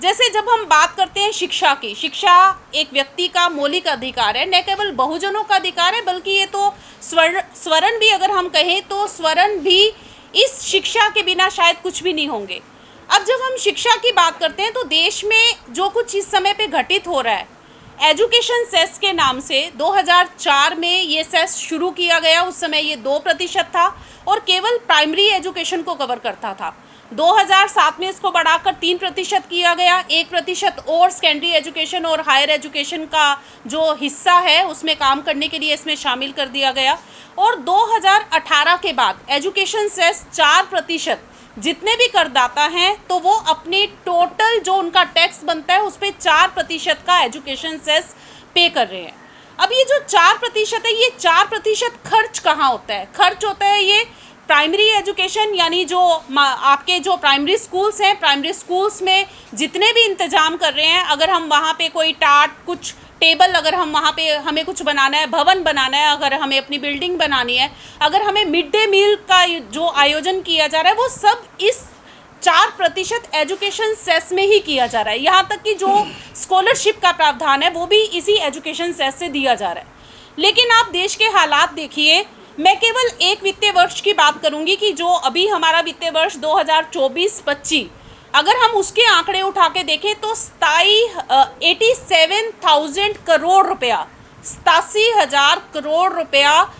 जैसे जब हम बात करते हैं शिक्षा की, शिक्षा एक व्यक्ति का मौलिक अधिकार है, न केवल बहुजनों का अधिकार है, बल्कि ये तो स्वर्ण भी अगर हम कहें तो स्वर्ण भी इस शिक्षा के बिना शायद कुछ भी नहीं होंगे। अब जब हम शिक्षा की बात करते हैं तो देश में जो कुछ इस समय पे घटित हो रहा है, एजुकेशन सेस के नाम से 2004 में ये सेस शुरू किया गया। उस समय ये 2% था और केवल प्राइमरी एजुकेशन को कवर करता था। 2007 में इसको बढ़ाकर 3% किया गया। 1% और सेकेंडरी एजुकेशन और हायर एजुकेशन का जो हिस्सा है उसमें काम करने के लिए इसमें शामिल कर दिया गया। और 2018 के बाद एजुकेशन सेस 4% जितने भी करदाता हैं तो वो अपने टोटल जो उनका टैक्स बनता है उस पर 4% का एजुकेशन सेस पे कर रहे हैं। अब ये जो 4% है, ये 4% खर्च कहाँ होता है? खर्च होता है ये प्राइमरी एजुकेशन, यानी जो आपके जो प्राइमरी स्कूल्स हैं, प्राइमरी स्कूल्स में जितने भी इंतजाम कर रहे हैं, अगर हम वहाँ पे कोई टाट, कुछ टेबल, अगर हम वहाँ पे हमें कुछ बनाना है, भवन बनाना है, अगर हमें अपनी बिल्डिंग बनानी है, अगर हमें मिड डे मील का जो आयोजन किया जा रहा है वो सब इस 4% एजुकेशन सेस में ही किया जा रहा है। यहाँ तक कि जो स्कॉलरशिप का प्रावधान है वो भी इसी एजुकेशन सेस से दिया जा रहा है। लेकिन आप देश के हालात देखिए, मैं केवल एक वित्तीय वर्ष की बात करूंगी कि जो अभी हमारा वित्तीय वर्ष 2024-25, अगर हम उसके आंकड़े उठा के देखें तो 87,000 करोड़ रुपया, 87,000 करोड़ रुपया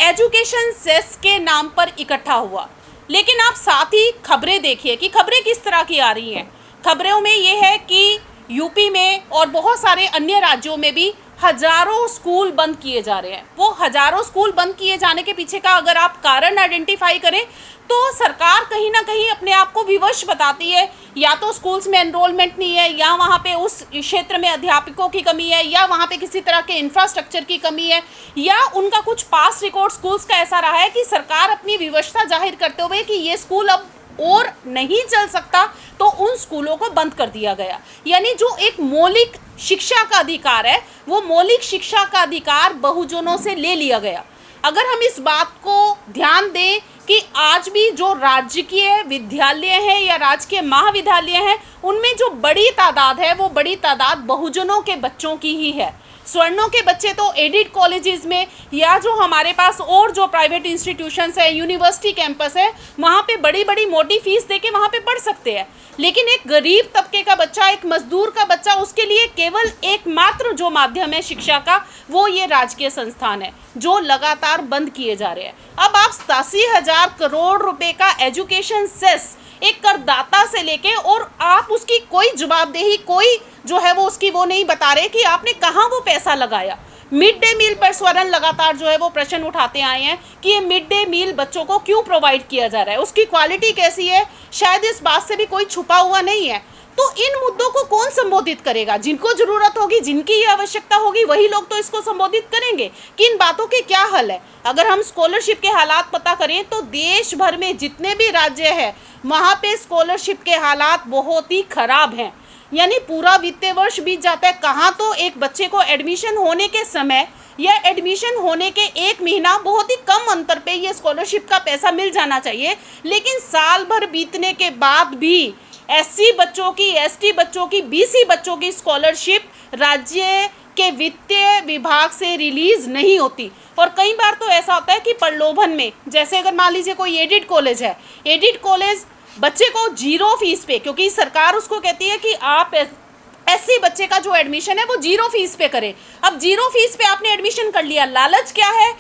एजुकेशन सेस के नाम पर इकट्ठा हुआ। लेकिन आप साथ ही खबरें देखिए कि खबरें किस तरह की आ रही हैं। खबरों में ये है कि यूपी में और बहुत सारे अन्य राज्यों में भी हजारों स्कूल बंद किए जा रहे हैं। वो हजारों स्कूल बंद किए जाने के पीछे का अगर आप कारण आइडेंटिफाई करें तो सरकार कहीं ना कहीं अपने आप को विवश बताती है। या तो स्कूल्स में एनरोलमेंट नहीं है, या वहाँ पे उस क्षेत्र में अध्यापकों की कमी है, या वहाँ पे किसी तरह के इंफ्रास्ट्रक्चर की कमी है, या उनका कुछ पास रिकॉर्ड स्कूल्स का ऐसा रहा है कि सरकार अपनी विवशता जाहिर करते हुए कि ये स्कूल अब और नहीं चल सकता तो उन स्कूलों को बंद कर दिया गया। यानी जो एक मौलिक शिक्षा का अधिकार है, वो मौलिक शिक्षा का अधिकार बहुजनों से ले लिया गया। अगर हम इस बात को ध्यान दें कि आज भी जो राजकीय विद्यालय हैं या राजकीय महाविद्यालय हैं, उनमें जो बड़ी तादाद है वो बड़ी तादाद बहुजनों के बच्चों की ही है। स्वर्णों के बच्चे तो एडिड कॉलेजेस में, या जो हमारे पास और जो प्राइवेट इंस्टीट्यूशंस है, यूनिवर्सिटी कैंपस है, वहाँ पे बड़ी बड़ी मोटी फीस देके वहाँ पे पढ़ सकते हैं। लेकिन एक गरीब तबके का बच्चा, एक मजदूर का बच्चा, उसके लिए केवल एकमात्र जो माध्यम है शिक्षा का, वो ये राजकीय संस्थान है जो लगातार बंद किए जा रहे हैं। अब आप 87,000 करोड़ रुपए का एजुकेशन सेस एक करदाता से लेके, और आप उसकी कोई जवाबदेही, कोई जो है वो उसकी वो नहीं बता रहे कि आपने कहाँ वो पैसा लगाया। मिड डे मील पर स्वर्ण लगातार जो है वो प्रश्न उठाते आए हैं कि ये मिड डे मील बच्चों को क्यों प्रोवाइड किया जा रहा है, उसकी क्वालिटी कैसी है, शायद इस बात से भी कोई छुपा हुआ नहीं है। तो इन मुद्दों को कौन संबोधित करेगा? जिनको जरूरत होगी, जिनकी ये आवश्यकता होगी, वही लोग तो इसको संबोधित करेंगे कि इन बातों के क्या हल है। अगर हम स्कॉलरशिप के हालात पता करें तो देश भर में जितने भी राज्य हैं वहाँ पे स्कॉलरशिप के हालात बहुत ही खराब हैं। यानी पूरा वित्तीय वर्ष बीत जाता है, कहाँ तो एक बच्चे को एडमिशन होने के समय या एडमिशन होने के 1 महीना बहुत ही कम अंतर पे ये स्कॉलरशिप का पैसा मिल जाना चाहिए, लेकिन साल भर बीतने के बाद भी एससी बच्चों की, एसटी बच्चों की, बीसी बच्चों की स्कॉलरशिप राज्य के वित्तीय विभाग से रिलीज नहीं होती। और कई बार तो ऐसा होता है कि प्रलोभन में, जैसे अगर मान लीजिए कोई एडिड कॉलेज है, एडिड कॉलेज बच्चे को 0 फीस पे, क्योंकि सरकार उसको कहती है कि आप ऐसे बच्चे का जो एडमिशन है वो 0 फीस पे करें। अब 0 फीस पे आपने एडमिशन कर लिया, लालच क्या है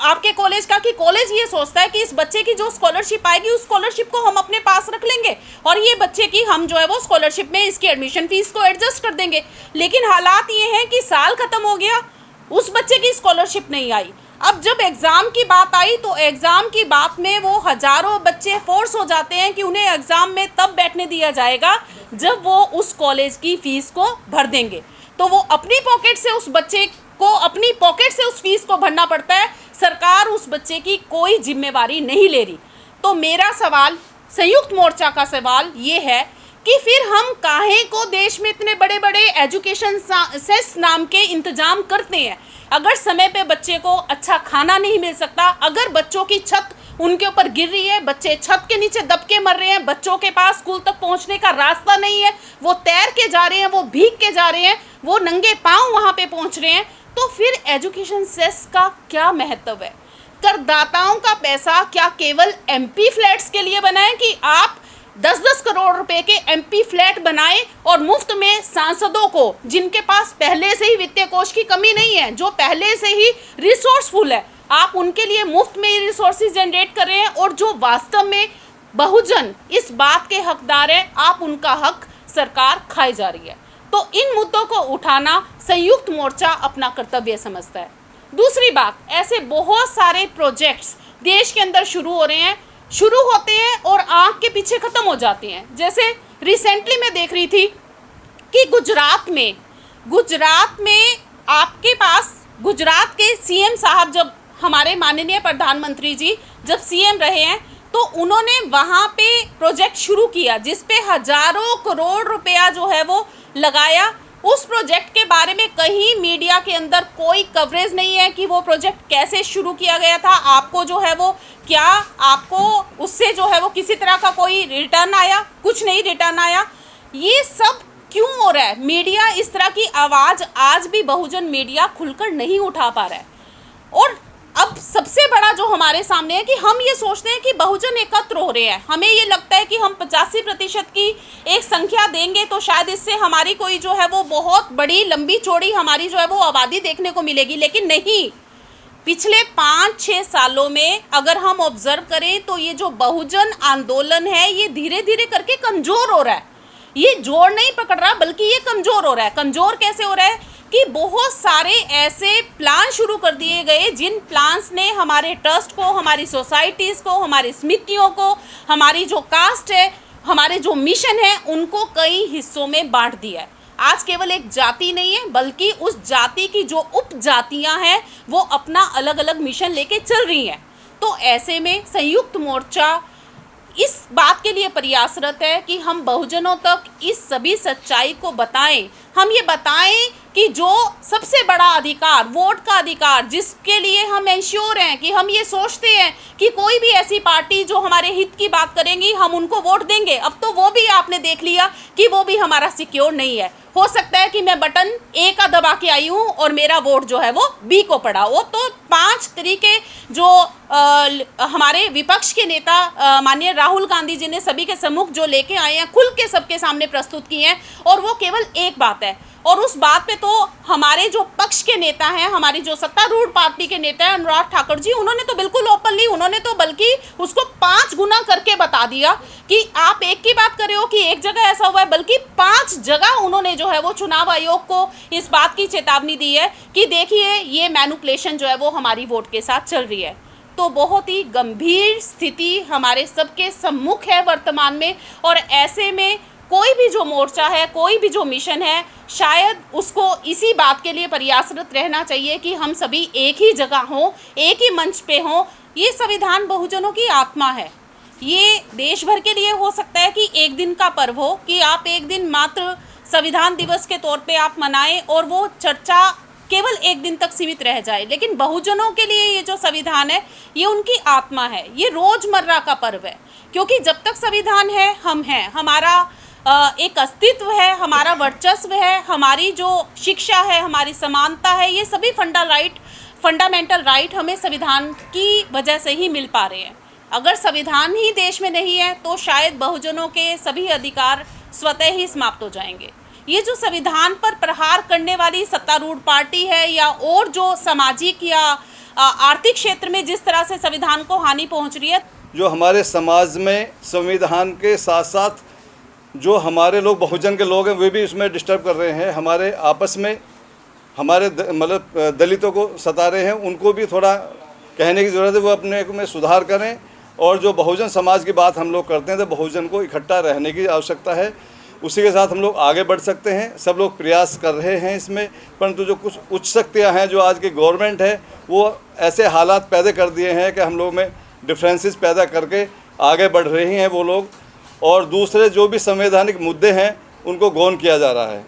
आपके कॉलेज का कि कॉलेज ये सोचता है कि इस बच्चे की जो स्कॉलरशिप आएगी उस स्कॉलरशिप को हम अपने पास रख लेंगे और ये बच्चे की हम जो है वो स्कॉलरशिप में इसकी एडमिशन फीस को एडजस्ट कर देंगे। लेकिन हालात ये हैं कि साल खत्म हो गया, उस बच्चे की स्कॉलरशिप नहीं आई। अब जब एग्ज़ाम की बात आई तो एग्ज़ाम की बात में वो हज़ारों बच्चे फोर्स हो जाते हैं कि उन्हें एग्ज़ाम में तब बैठने दिया जाएगा जब वो उस कॉलेज की फ़ीस को भर देंगे। तो वो अपनी पॉकेट से उस बच्चे को, अपनी पॉकेट से उस फीस को भरना पड़ता है, सरकार उस बच्चे की कोई जिम्मेवारी नहीं ले रही। तो मेरा सवाल, संयुक्त मोर्चा का सवाल ये है कि फिर हम काहे को देश में इतने बड़े बड़े एजुकेशन सेस नाम के इंतजाम करते हैं। अगर समय पे बच्चे को अच्छा खाना नहीं मिल सकता, अगर बच्चों की छत उनके ऊपर गिर रही है, बच्चे छत के नीचे दब के मर रहे हैं, बच्चों के पास स्कूल तक पहुंचने का रास्ता नहीं है, वो तैर के जा रहे हैं, वो भीग के जा रहे हैं, वो नंगे पांव वहां पे पहुंच रहे हैं, तो फिर एजुकेशन सेस का क्या महत्व है? करदाताओं का पैसा क्या केवल एमपी फ्लैट्स के लिए बना है कि आप 10-10 करोड़ रुपए के एमपी फ्लैट बनाएं और मुफ्त में सांसदों को, जिनके पास पहले से ही वित्तीय कोष की कमी नहीं है, जो पहले से ही रिसोर्सफुल है, आप उनके लिए मुफ्त में रिसोर्सेज जनरेट कर रहे हैं, और जो वास्तव में बहुजन इस बात के हकदार हैं, आप उनका हक सरकार खाई जा रही है। तो इन मुद्दों को उठाना संयुक्त मोर्चा अपना कर्तव्य समझता है। दूसरी बात, ऐसे बहुत सारे प्रोजेक्ट्स देश के अंदर शुरू हो रहे हैं, शुरू होते हैं और आंख के पीछे ख़त्म हो जाते हैं। जैसे रिसेंटली मैं देख रही थी कि गुजरात में आपके पास गुजरात के सीएम साहब, जब हमारे माननीय प्रधानमंत्री जी जब सीएम रहे हैं, तो उन्होंने वहाँ पे प्रोजेक्ट शुरू किया जिस पे हजारों करोड़ रुपया जो है वो लगाया। उस प्रोजेक्ट के बारे में कहीं मीडिया के अंदर कोई कवरेज नहीं है कि वो प्रोजेक्ट कैसे शुरू किया गया था, आपको जो है वो क्या आपको उससे जो है वो किसी तरह का कोई रिटर्न आया? कुछ नहीं रिटर्न आया। ये सब क्यों हो रहा है? मीडिया इस तरह की आवाज़ आज भी बहुजन मीडिया खुलकर नहीं उठा पा रहा है। और अब सबसे बड़ा जो हमारे सामने है कि हम ये सोचते हैं कि बहुजन एकत्र हो रहे हैं, हमें ये लगता है कि हम 85% की एक संख्या देंगे तो शायद इससे हमारी कोई जो है वो बहुत बड़ी लंबी चौड़ी हमारी जो है वो आबादी देखने को मिलेगी, लेकिन नहीं। पिछले 5-6 सालों में अगर हम ऑब्जर्व करें तो ये जो बहुजन आंदोलन है ये धीरे धीरे करके कमज़ोर हो रहा है। ये जोर नहीं पकड़ रहा बल्कि ये कमज़ोर हो रहा है। कमज़ोर कैसे हो रहा है कि बहुत सारे ऐसे प्लान शुरू कर दिए गए जिन प्लान्स ने हमारे ट्रस्ट को, हमारी सोसाइटीज़ को, हमारी समितियों को, हमारी जो कास्ट है, हमारे जो मिशन है, उनको कई हिस्सों में बांट दिया है। आज केवल एक जाति नहीं है बल्कि उस जाति की जो उपजातियां हैं वो अपना अलग अलग मिशन लेके चल रही हैं। तो ऐसे में संयुक्त मोर्चा इस बात के लिए प्रयासरत है कि हम बहुजनों तक इस सभी सच्चाई को बताएं। हम ये बताएं कि जो सबसे बड़ा अधिकार, वोट का अधिकार, जिसके लिए हम इंश्योर हैं कि हम ये सोचते हैं कि कोई भी ऐसी पार्टी जो हमारे हित की बात करेंगी हम उनको वोट देंगे, अब तो वो भी आपने देख लिया कि वो भी हमारा सिक्योर नहीं है। हो सकता है कि मैं बटन ए का दबा के आई हूँ और मेरा वोट जो है वो बी को पड़ा हो। तो 5 तरीके जो हमारे विपक्ष के नेता माननीय राहुल गांधी जी ने सभी के सम्मुख जो लेके आए हैं, खुल के सबके सामने प्रस्तुत किए हैं, और वो केवल एक बात है। और उस बात पे तो हमारे जो पक्ष के नेता हैं, हमारी जो सत्तारूढ़ पार्टी के नेता हैं अनुराग ठाकुर जी, उन्होंने तो बिल्कुल ओपनली, उन्होंने तो बल्कि उसको 5 गुना करके बता दिया कि आप एक की बात कर रहे हो कि एक जगह ऐसा हुआ है, बल्कि 5 जगह उन्होंने जो है वो चुनाव आयोग को इस बात की चेतावनी दी है कि देखिए ये मैनिपुलेशन जो है वो हमारी वोट के साथ चल रही है। तो बहुत ही गंभीर स्थिति हमारे सबके सम्मुख है वर्तमान में, और ऐसे में कोई भी जो मोर्चा है, कोई भी जो मिशन है, शायद उसको इसी बात के लिए प्रयासरत रहना चाहिए कि हम सभी एक ही जगह हों, एक ही मंच पे हों। ये संविधान बहुजनों की आत्मा है। ये देश भर के लिए हो सकता है कि एक दिन का पर्व हो, कि आप एक दिन मात्र संविधान दिवस के तौर पे आप मनाएं और वो चर्चा केवल एक दिन तक सीमित रह जाए, लेकिन बहुजनों के लिए ये जो संविधान है ये उनकी आत्मा है, ये रोज़मर्रा का पर्व है। क्योंकि जब तक संविधान है हम हैं, हमारा एक अस्तित्व है, हमारा वर्चस्व है, हमारी जो शिक्षा है, हमारी समानता है, ये सभी फंडामेंटल राइट हमें संविधान की वजह से ही मिल पा रहे हैं। अगर संविधान ही देश में नहीं है तो शायद बहुजनों के सभी अधिकार स्वतः ही समाप्त हो जाएंगे। ये जो संविधान पर प्रहार करने वाली सत्तारूढ़ पार्टी है, या और जो सामाजिक या आर्थिक क्षेत्र में जिस तरह से संविधान को हानि पहुंच रही है, जो हमारे समाज में संविधान के साथ साथ जो हमारे लोग, बहुजन के लोग हैं, वे भी इसमें डिस्टर्ब कर रहे हैं। हमारे आपस में हमारे मतलब दलितों को सता रहे हैं, उनको भी थोड़ा कहने की ज़रूरत है, वो अपने में सुधार करें। और जो बहुजन समाज की बात हम लोग करते हैं तो बहुजन को इकट्ठा रहने की आवश्यकता है, उसी के साथ हम लोग आगे बढ़ सकते हैं। सब लोग प्रयास कर रहे हैं इसमें, परंतु जो कुछ उच्च शक्तियाँ हैं, जो आज की गवर्नमेंट है, वो ऐसे हालात पैदा कर दिए हैं कि हम लोग में डिफरेंसेस पैदा करके आगे बढ़ रही हैं वो लोग, और दूसरे जो भी संवैधानिक मुद्दे हैं उनको गौन किया जा रहा है।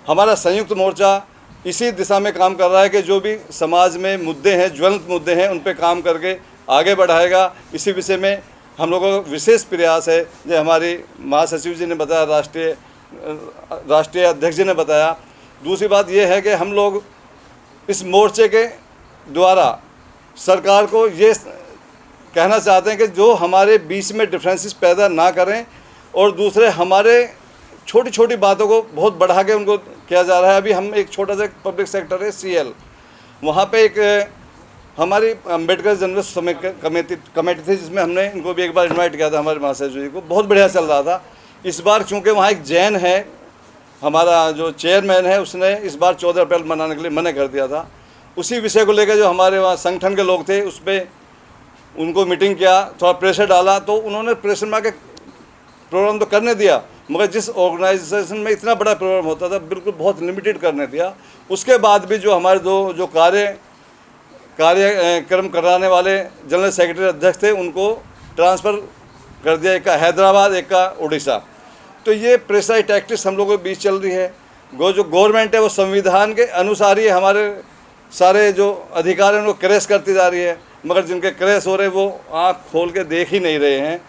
हमारा संयुक्त मोर्चा इसी दिशा में काम कर रहा है कि जो भी समाज में मुद्दे हैं, ज्वलंत मुद्दे हैं, उन पे काम करके आगे बढ़ाएगा। इसी विषय में हम लोगों का विशेष प्रयास है, जो हमारी महासचिव जी ने बताया, राष्ट्रीय अध्यक्ष जी ने बताया। दूसरी बात यह है कि हम लोग इस मोर्चे के द्वारा सरकार को ये कहना चाहते हैं कि जो हमारे बीच में डिफरेंसेस पैदा ना करें, और दूसरे हमारे छोटी छोटी बातों को बहुत बढ़ा के उनको किया जा रहा है। अभी हम एक छोटा सा पब्लिक सेक्टर है CL, वहाँ पे एक हमारी अम्बेडकर जन्मदिन कमेटी थी, जिसमें हमने इनको भी एक बार इनवाइट किया था, हमारे महासचिव जी को। बहुत बढ़िया चल रहा था। इस बार चूँकि वहाँ एक जैन है, हमारा जो चेयरमैन है, उसने इस बार 14 अप्रैल मनाने के लिए मना कर दिया था। उसी विषय को लेकर जो हमारे वहाँ संगठन के लोग थे, उस पर उनको मीटिंग किया, थोड़ा प्रेशर डाला, तो उन्होंने प्रेशर में आके प्रोग्राम तो करने दिया, मगर जिस ऑर्गेनाइजेशन में इतना बड़ा प्रोग्राम होता था, बिल्कुल बहुत लिमिटेड करने दिया। उसके बाद भी जो हमारे जो कार्यक्रम कराने वाले जनरल सेक्रेटरी अध्यक्ष थे, उनको ट्रांसफ़र कर दिया, एक का हैदराबाद, एक का उड़ीसा। तो ये प्रेशराइज टैक्टिक्स हम लोगों के बीच चल रही है। जो गवर्नमेंट है वो संविधान के अनुसार ही हमारे सारे जो अधिकार हैं उनको क्रैश करती जा रही है, मगर जिनके क्रैश हो रहे हैं वो आँख खोल के देख ही नहीं रहे हैं।